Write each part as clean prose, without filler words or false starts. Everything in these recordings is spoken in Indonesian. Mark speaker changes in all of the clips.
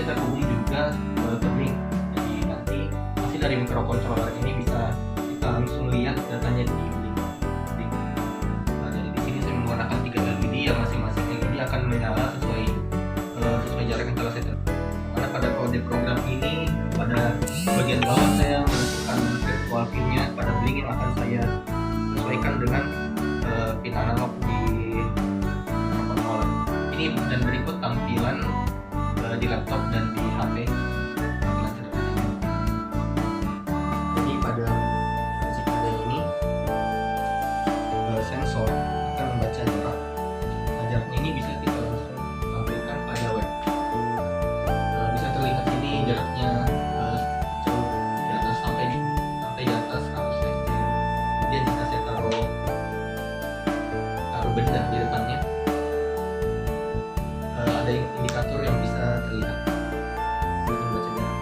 Speaker 1: terhubung juga ke Blink. Jadi nanti hasil dari microcontroller ini bisa kita langsung lihat datanya di Blink. Jadi di sini saya menggunakan 3 LED yang masing-masing LED akan menyala sesuai jarak yang telah saya tentukan. Karena pada kode program ini pada bagian bawah saya menentukan virtual pin-nya, pada Blink yang akan saya sesuaikan dengan pin analog di microcontroller. Ini dan berikut tampilan di laptop dan di HP. Jadi pada chip model ini sensor akan membaca jarak. Nah, jaraknya ini bisa kita langsung tampilkan pada web. Bisa terlihat ini jaraknya jauh di atas sampai di atas 100 cm. Kemudian jika saya taruh benda di depannya, ada indikator yang bisa terlihat untuk membaca jarak.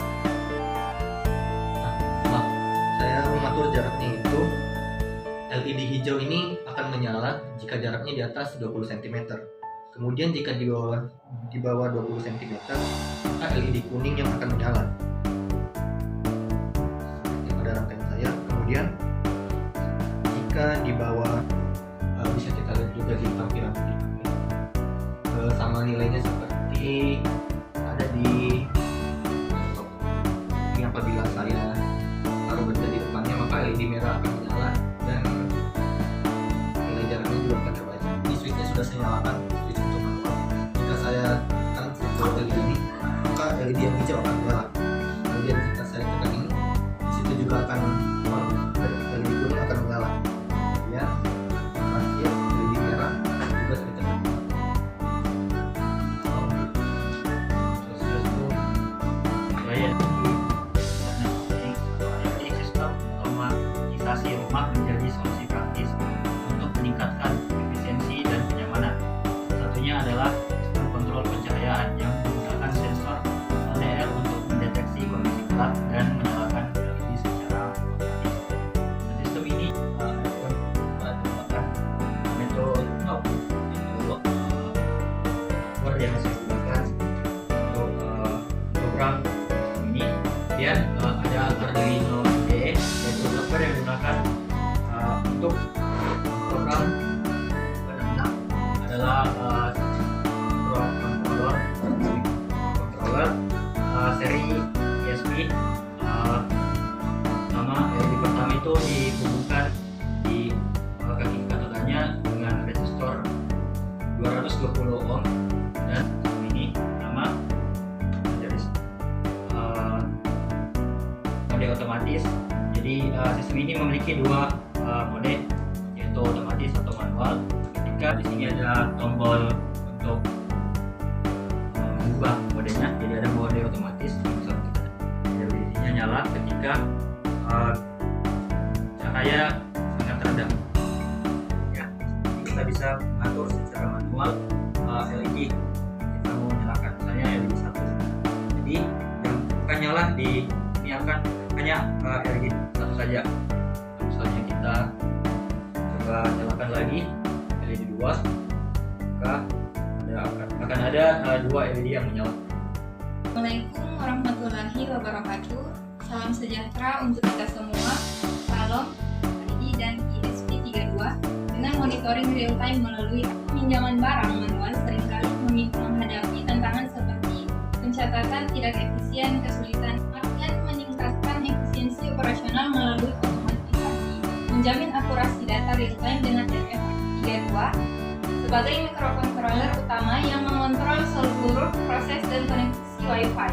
Speaker 1: Nah, setelah saya mengatur jaraknya itu, LED hijau ini akan menyala jika jaraknya di atas 20 cm. Kemudian jika di bawah 20 cm, maka LED kuning yang akan menyala. Seperti pada rangkaian saya. Kemudian jika di bawah, bisa kita lihat juga di tampilan sama nilainya seperti ada di laptop. Ini apabila saya taruh benda di depannya, maka LED merah akan menyala dan nilai jaraknya juga akan terbaca. Di switchnya sudah saya nyalakan, switch untuk manual. Jika saya tekan satu LED ini, maka LED yang hijau akan menyala. Kemudian jika saya tekan ini, disitu juga akan LED kuning akan menyala. Ya, terakhir LED merah juga saya tekan.
Speaker 2: Otomatisasi rumah menjadi solusi praktis untuk meningkatkan efisiensi dan kenyamanan. Satunya adalah sistem kontrol pencahayaan yang menggunakan sensor LDR untuk mendeteksi kondisi gelap dan menyalakan LED secara otomatis. Sistem ini menggunakan metode software yang saya gunakan untuk program ini. Kemudian ada Arduino IDE, yaitu software yang digunakan untuk program penenang adalah controller seri ESP. LED pertama itu dihubungkan di kaki katodanya dengan resistor 220 ohm, dan ini nama dari mode otomatis. Jadi sistem ini memiliki dua mode, yaitu otomatis atau manual. Ketika di sini ada tombol untuk mengubah modenya, jadi ada mode otomatis. LED-nya nyala ketika cahaya sangat rendah. Ya, kita bisa mengatur secara manual LED kita mau nyalakan, misalnya LED 1. Jadi yang akan nyala dibiarkan hanya LED 1 saja. Misalnya kita coba nyalakan lagi LED 2, maka akan ada 2 LED yang menyala.
Speaker 3: Assalamualaikum warahmatullahi wabarakatuh. Salam sejahtera untuk kita semua. Salam ID dan ESP32. Dengan monitoring real time melalui pinjaman barang manual, seringkali menghadapi tantangan seperti pencatatan tidak efisien, kesulitan artian meningkatkan efisiensi operasional melalui otomatisasi, menjamin akurasi data real time dengan RFID32 sebagai microcontroller utama yang mengontrol seluruh proses dan koneksi Wi-Fi.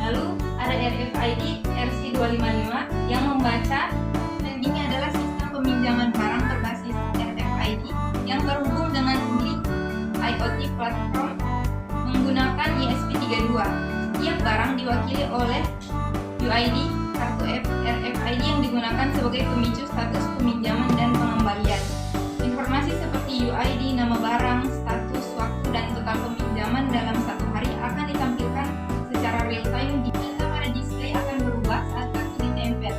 Speaker 3: Lalu ada RFID RC255 yang membaca, dan ini adalah sistem peminjaman barang berbasis RFID yang terhubung dengan Blink IoT platform menggunakan ESP32. Setiap barang diwakili oleh UID kartu RFID yang digunakan sebagai pemicu status peminjaman dan pengembalian. Informasi seperti UID, nama barang, status, waktu, dan total peminjaman dalam satu hari akan ditampilkan secara real time di data pada display akan berubah saat kartu ditempel.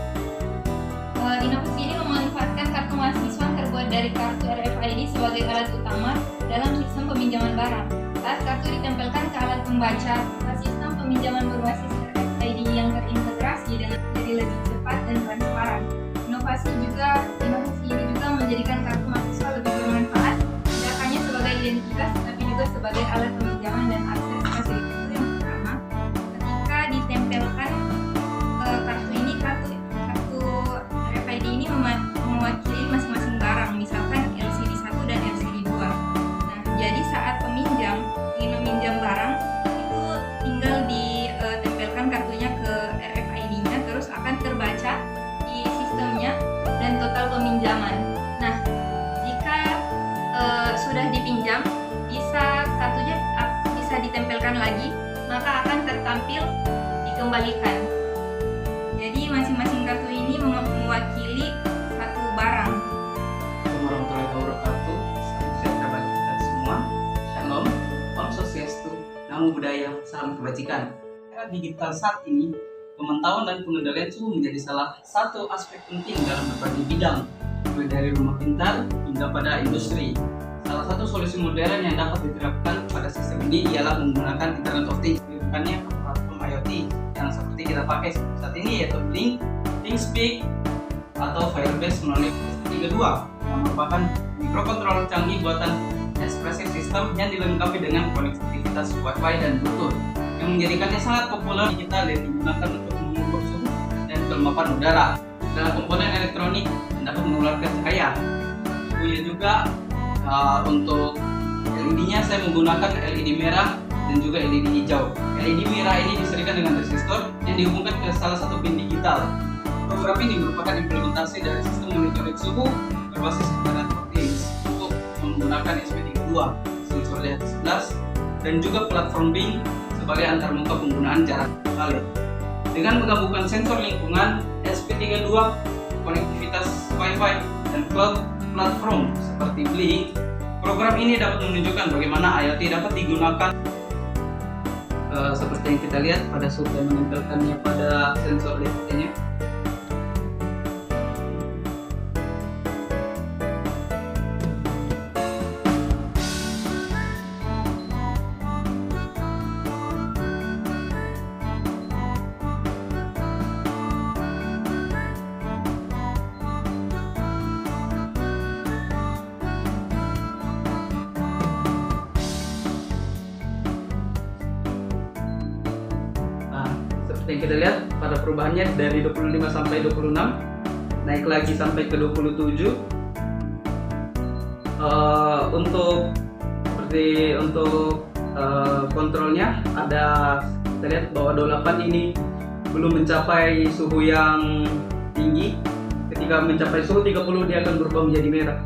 Speaker 3: Inovasi ini memanfaatkan kartu mahasiswa terbuat dari kartu RFID sebagai alat utama dalam sistem peminjaman barang. Saat kartu ditempelkan ke alat pembaca, sistem peminjaman berbasis RFID yang terintegrasi dengan jadi lebih cepat dan transparan. Inovasi ini juga menjadikan kartu mahasiswa lebih bermanfaat, tidak hanya sebagai identitas, tapi juga sebagai alat peminjaman dan akses fasilitas. Itu yang pertama, ketika ditempelkan kartu RFID ini mewakili masing-masing barang, misalkan LCD 1 dan LCD 2. Nah, jadi saat peminjam ingin meminjam barang, itu tinggal ditempelkan kartunya ke RFID-nya, terus akan terbaca di sistemnya dan total peminjaman. Nah, jika sudah dipinjam, kartunya bisa ditempelkan lagi, maka akan tertampil dikembalikan. Jadi masing-masing kartu ini mewakili satu barang.
Speaker 4: Assalamualaikum warahmatullahi wabarakatuh. Salam sejahtera bagi kita semua. Shalom, Om Swastiastu, Namo Buddhaya, salam kebajikan. Era digital saat ini, pemantauan dan pengendalian suhu menjadi salah satu aspek penting dalam berbagai bidang, mulai dari rumah pintar hingga pada industri. Salah satu solusi modern yang dapat diterapkan pada sistem ini ialah menggunakan Internet of Things, bukannya platform IoT yang seperti kita pakai saat ini, yaitu Blink, ThinkSpeak, atau Firebase melalui SP32 yang merupakan mikrokontroler canggih buatan Espressif System yang dilengkapi dengan konektivitas Wi-Fi dan Bluetooth yang menjadikannya sangat populer digital dan digunakan untuk mengukur suhu dan kelembapan udara. Dalam komponen elektronik yang dapat mengeluarkan cahaya. Kemudian juga untuk LED-nya saya menggunakan LED merah dan juga LED hijau. LED merah ini diserikan dengan resistor yang dihubungkan ke salah satu pin digital. Program ini merupakan implementasi dari sistem monitoring suhu berbasis Internet of Things untuk menggunakan SP32, sensor di atas 11, dan juga platform Blink sebagai antarmuka penggunaan jarak balik. Dengan menggabungkan sensor lingkungan, SP32, konektivitas Wi-Fi, dan cloud platform seperti Blink, program ini dapat menunjukkan bagaimana IoT dapat digunakan seperti yang kita lihat pada sudah menempelkannya pada sensor LED-nya. Seperti yang kita lihat pada perubahannya dari 25 sampai 26, naik lagi sampai ke 27. Untuk kontrolnya ada, kita lihat bahwa 28 ini belum mencapai suhu yang tinggi. Ketika mencapai suhu 30 dia akan berubah menjadi merah.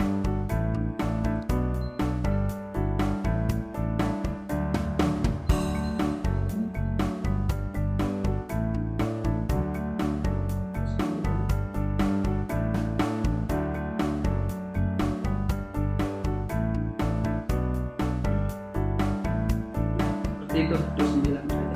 Speaker 4: Seperti itu 29.